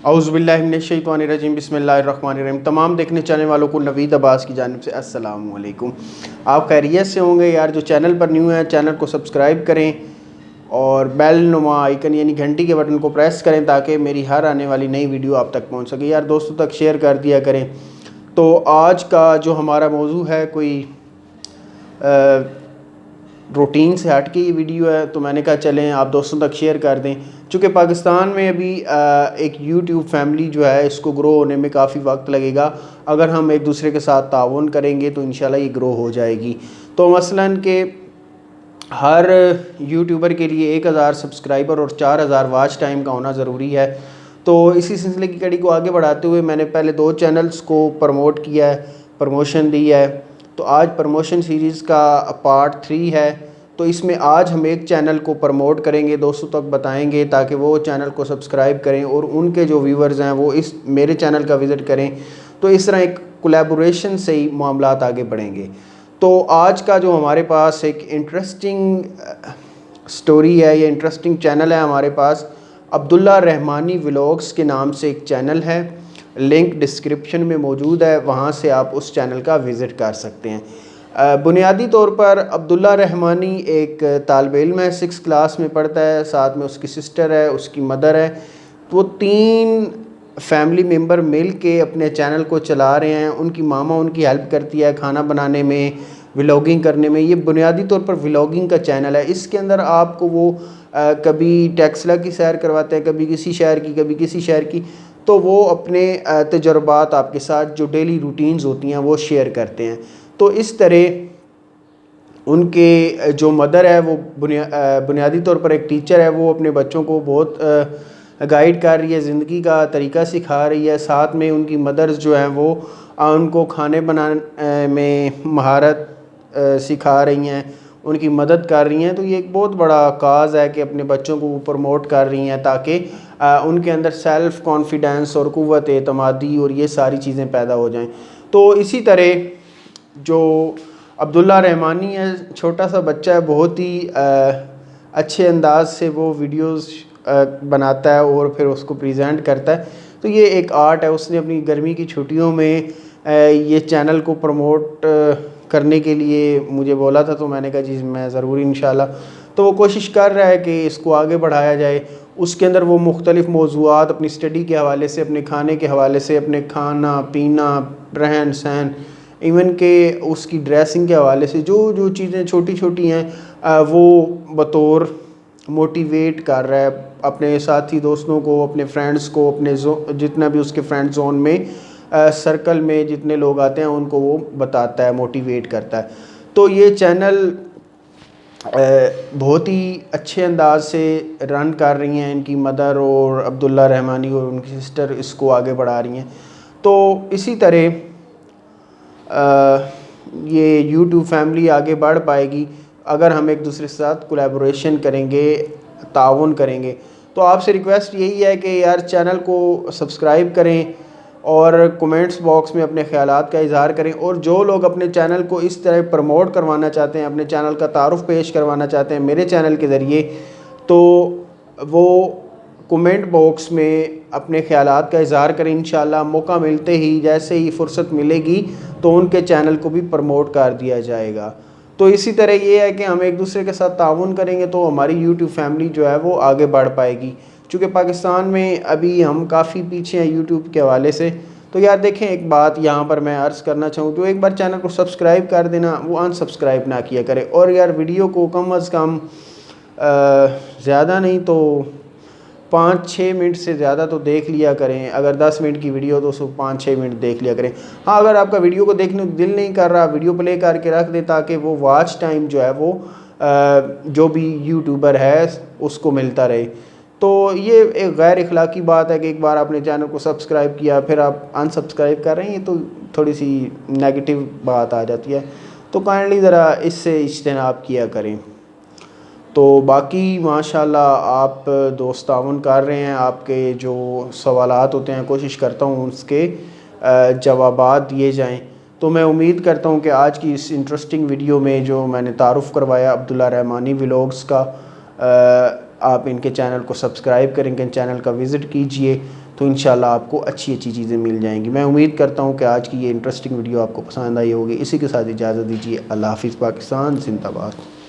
اعوذ باللہ من الشیطان الرجیم، بسم اللہ الرحمن الرحیم۔ تمام دیکھنے چاہنے والوں کو نوید عباس کی جانب سے السلام علیکم۔ آپ خیریت سے ہوں گے یار؟ جو چینل پر نیو ہیں چینل کو سبسکرائب کریں اور بیل نما آئیکن یعنی گھنٹی کے بٹن کو پریس کریں تاکہ میری ہر آنے والی نئی ویڈیو آپ تک پہنچ سکے۔ یار دوستوں تک شیئر کر دیا کریں۔ تو آج کا جو ہمارا موضوع ہے کوئی روٹین سے ہٹ کے یہ ویڈیو ہے، تو میں نے کہا چلیں آپ دوستوں تک شیئر کر دیں۔ چونکہ پاکستان میں ابھی ایک یوٹیوب فیملی جو ہے اس کو گرو ہونے میں کافی وقت لگے گا۔ اگر ہم ایک دوسرے کے ساتھ تعاون کریں گے تو انشاءاللہ یہ گرو ہو جائے گی۔ تو مثلاً کہ ہر یوٹیوبر کے لیے 1000 سبسکرائبر اور 4000 واچ ٹائم کا ہونا ضروری ہے۔ تو اسی سلسلے کی کڑی کو آگے بڑھاتے ہوئے میں نے پہلے 2 چینلز کو پروموٹ کیا ہے، پروموشن دی ہے۔ تو آج پروموشن سیریز کا پارٹ 3 ہے۔ تو اس میں آج ہم ایک چینل کو پروموٹ کریں گے، دوستوں تک بتائیں گے تاکہ وہ چینل کو سبسکرائب کریں اور ان کے جو ویورز ہیں وہ اس میرے چینل کا وزٹ کریں۔ تو اس طرح ایک کولیبوریشن سے ہی معاملات آگے بڑھیں گے۔ تو آج کا جو ہمارے پاس ایک انٹرسٹنگ سٹوری ہے، یہ انٹرسٹنگ چینل ہے ہمارے پاس، عبداللہ رحمانی ولاگز کے نام سے ایک چینل ہے۔ لنک ڈسکرپشن میں موجود ہے، وہاں سے آپ اس چینل کا وزٹ کر سکتے ہیں۔ بنیادی طور پر عبداللہ رحمانی ایک طالب علم ہے، 6 کلاس میں پڑھتا ہے، ساتھ میں اس کی سسٹر ہے، اس کی مدر ہے۔ تو وہ 3 فیملی ممبر مل کے اپنے چینل کو چلا رہے ہیں۔ ان کی ماما ان کی ہیلپ کرتی ہے کھانا بنانے میں، ولاگنگ کرنے میں۔ یہ بنیادی طور پر ولاگنگ کا چینل ہے۔ اس کے اندر آپ کو وہ کبھی ٹیکسلا کی سیر کرواتے ہیں، کبھی کسی شہر کی، کبھی کسی شہر کی۔ تو وہ اپنے تجربات آپ کے ساتھ جو ڈیلی روٹینز ہوتی ہیں وہ شیئر کرتے ہیں۔ تو اس طرح ان کے جو مدر ہے وہ بنیادی طور پر ایک ٹیچر ہے، وہ اپنے بچوں کو بہت گائیڈ کر رہی ہے، زندگی کا طریقہ سکھا رہی ہے۔ ساتھ میں ان کی مدرز جو ہیں وہ ان کو کھانے بنانے میں مہارت سکھا رہی ہیں، ان کی مدد کر رہی ہیں۔ تو یہ ایک بہت بڑا کاز ہے کہ اپنے بچوں کو وہ پروموٹ کر رہی ہیں تاکہ ان کے اندر سیلف کانفیڈنس اور قوت اعتمادی اور یہ ساری چیزیں پیدا ہو جائیں۔ تو اسی طرح جو عبداللہ رحمانی ہے، چھوٹا سا بچہ ہے، بہت ہی اچھے انداز سے وہ ویڈیوز بناتا ہے اور پھر اس کو پریزنٹ کرتا ہے۔ تو یہ ایک آرٹ ہے۔ اس نے اپنی گرمی کی چھٹیوں میں یہ چینل کو پروموٹ کرنے کے لیے مجھے بولا تھا، تو میں نے کہا جی میں ضرور انشاءاللہ۔ تو وہ کوشش کر رہا ہے کہ اس کو آگے بڑھایا جائے۔ اس کے اندر وہ مختلف موضوعات اپنی اسٹڈی کے حوالے سے، اپنے کھانے کے حوالے سے، اپنے کھانا پینا، رہن سہن، ایون کہ اس کی ڈریسنگ کے حوالے سے جو چیزیں چھوٹی چھوٹی ہیں وہ بطور موٹیویٹ کر رہا ہے اپنے ساتھی دوستوں کو، اپنے فرینڈز کو، اپنے جتنا بھی اس کے فرینڈ زون میں سرکل میں جتنے لوگ آتے ہیں ان کو وہ بتاتا ہے، موٹیویٹ کرتا ہے۔ تو یہ چینل بہت ہی اچھے انداز سے رن کر رہی ہیں ان کی مدر اور عبداللہ رحمانی اور ان کی سسٹر اس کو آگے بڑھا رہی ہیں۔ تو اسی طرح یہ یوٹیوب فیملی آگے بڑھ پائے گی اگر ہم ایک دوسرے کے ساتھ کولیبوریشن کریں گے، تعاون کریں گے۔ تو آپ سے ریکویسٹ یہی ہے کہ یار چینل کو سبسکرائب کریں اور کومنٹس باکس میں اپنے خیالات کا اظہار کریں، اور جو لوگ اپنے چینل کو اس طرح پروموٹ کروانا چاہتے ہیں، اپنے چینل کا تعارف پیش کروانا چاہتے ہیں میرے چینل کے ذریعے، تو وہ کومنٹ باکس میں اپنے خیالات کا اظہار کریں۔ انشاءاللہ موقع ملتے ہی، جیسے ہی فرصت ملے گی تو ان کے چینل کو بھی پروموٹ کر دیا جائے گا۔ تو اسی طرح یہ ہے کہ ہم ایک دوسرے کے ساتھ تعاون کریں گے تو ہماری یوٹیوب فیملی جو ہے وہ آگے بڑھ پائے گی۔ چونکہ پاکستان میں ابھی ہم کافی پیچھے ہیں یوٹیوب کے حوالے سے۔ تو یار دیکھیں، ایک بات یہاں پر میں عرض کرنا چاہوں، جو ایک بار چینل کو سبسکرائب کر دینا وہ انسبسکرائب نہ کیا کرے، اور یار ویڈیو کو کم از کم زیادہ نہیں تو 5-6 منٹ سے زیادہ تو دیکھ لیا کریں۔ اگر 10 منٹ کی ویڈیو تو اس کو 5-6 منٹ دیکھ لیا کریں۔ ہاں اگر آپ کا ویڈیو کو دیکھنے دل نہیں کر رہا، ویڈیو پلے کر کے رکھ دیں تاکہ وہ واچ ٹائم جو ہے وہ جو بھی یوٹیوبر ہے اس کو ملتا رہے۔ تو یہ ایک غیر اخلاقی بات ہے کہ ایک بار آپ نے چینل کو سبسکرائب کیا پھر آپ انسبسکرائب کر رہے ہیں، تو تھوڑی سی نیگیٹو بات آ جاتی ہے۔ تو کائنڈلی ذرا اس سے اجتناب کیا کریں۔ تو باقی ماشاءاللہ آپ دوست تعاون کر رہے ہیں، آپ کے جو سوالات ہوتے ہیں کوشش کرتا ہوں اس کے جوابات دیے جائیں۔ تو میں امید کرتا ہوں کہ آج کی اس انٹرسٹنگ ویڈیو میں جو میں نے تعارف کروایا عبداللہ رحمانی ولاگز کا، آپ ان کے چینل کو سبسکرائب کریں، ان کے چینل کا وزٹ کیجئے تو انشاءاللہ آپ کو اچھی چیزیں مل جائیں گی۔ میں امید کرتا ہوں کہ آج کی یہ انٹرسٹنگ ویڈیو آپ کو پسند آئی ہوگی۔ اسی کے ساتھ اجازت دیجیے، اللہ حافظ، پاکستان زندہ باد۔